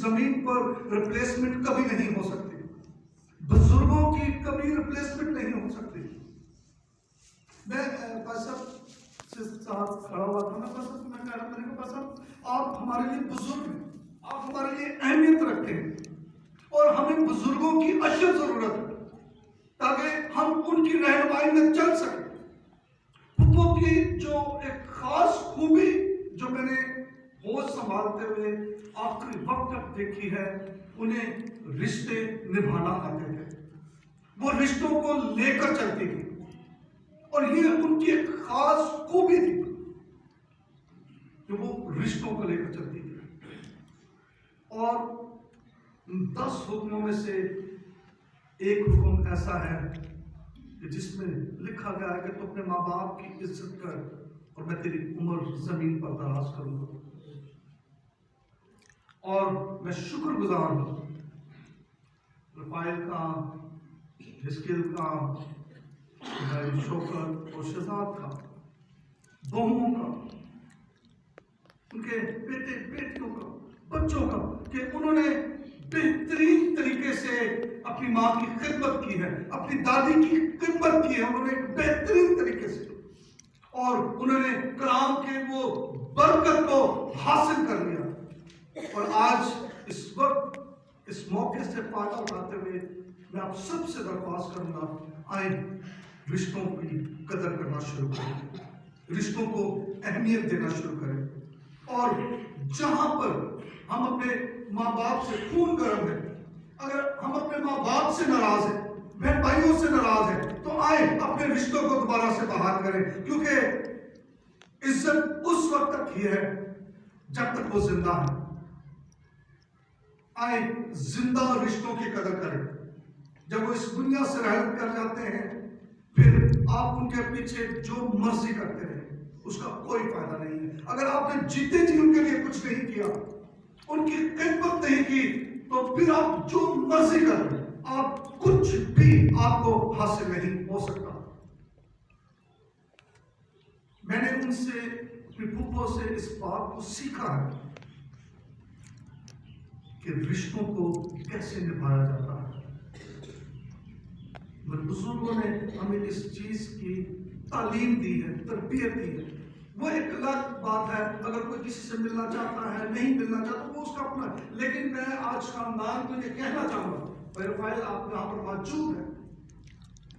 زمین پر ریپلیسمنٹ کبھی نہیں ہو سکتی، بزرگوں کی کبھی ریپلیسمنٹ نہیں ہو سکتی۔ میں صاحب سے ساتھ کھڑا ہوا تھا، میں کہہ رہا تھا کہ صاحب آپ ہمارے لیے بزرگ ہیں، آپ ہمارے لیے اہمیت رکھتے ہیں، اور ہمیں بزرگوں کی اشد ضرورت ہے تاکہ ہم ان کی رہنمائی میں چل سکیں۔ پھپھو کی جو ایک خاص خوبی جو میں نے ہوش سنبھالتے ہوئے آخری وقت تک دیکھی ہے، انہیں رشتے نبھانا آتے تھے، وہ رشتوں کو لے کر چلتی تھی، اور یہ ان کی ایک خاص خوبی تھی کہ وہ رشتوں کو لے کر چلتی تھی۔ اور 10 حکموں میں سے ایک حکم ایسا ہے کہ جس میں لکھا گیا ہے کہ تو اپنے ماں باپ کی عزت کر اور میں تیری عمر زمین پر دراز کروں گا۔ اور میں شکر گزار ہوں رفائل کا، حزقیل کا، شوکت اور شہزاد کا، بہوؤں کا، ان کے بیٹے بیٹیوں کا، بچوں کا، کہ انہوں نے بہترین طریقے سے اپنی ماں کی خدمت کی ہے، اپنی دادی کی خدمت کی ہے، انہوں نے بہترین طریقے سے، اور انہوں نے کلام کے وہ برکت کو حاصل کر لیا۔ اور آج اس وقت اس موقع سے فائدہ اٹھاتے ہوئے میں آپ سب سے درخواست کروں گا، آئیں رشتوں کی قدر کرنا شروع کریں، رشتوں کو اہمیت دینا شروع کریں، اور جہاں پر ہم اپنے ماں باپ سے خون گرم ہیں، اگر ہم اپنے ماں باپ سے ناراض ہیں، بہن بھائیوں سے ناراض ہیں، تو آئیں اپنے رشتوں کو دوبارہ سے بحال کریں، کیونکہ عزت اس وقت تک ہی ہے جب تک وہ زندہ ہے۔ آئیں زندہ رشتوں کی قدر کریں، جب وہ اس دنیا سے رحلت کر جاتے ہیں پھر آپ ان کے پیچھے جو مرضی کرتے رہیں، اس کا کوئی فائدہ نہیں ہے۔ اگر آپ نے جیتے جی ان کے لیے کچھ نہیں کیا، ان کی خدمت نہیں کی، تو پھر آپ جو مرضی کر لیں، آپ کچھ بھی آپ کو حاصل نہیں ہو سکتا۔ میں نے ان سے، اپنی پھپھو سے اس بات کو سیکھا ہے کہ رشتوں کو کیسے نبھایا جاتا ہے۔ بزرگوں نے ہمیں اس چیز کی تعلیم دی ہے، تربیت دی ہے۔ وہ ایک الگ بات ہے، اگر کوئی کسی سے ملنا چاہتا ہے، نہیں ملنا چاہتا، وہ اس کا اپنا ہے، لیکن میں آج خاندان کو یہ کہنا چاہوں گا، رفائل آپ یہاں پر موجود ہے،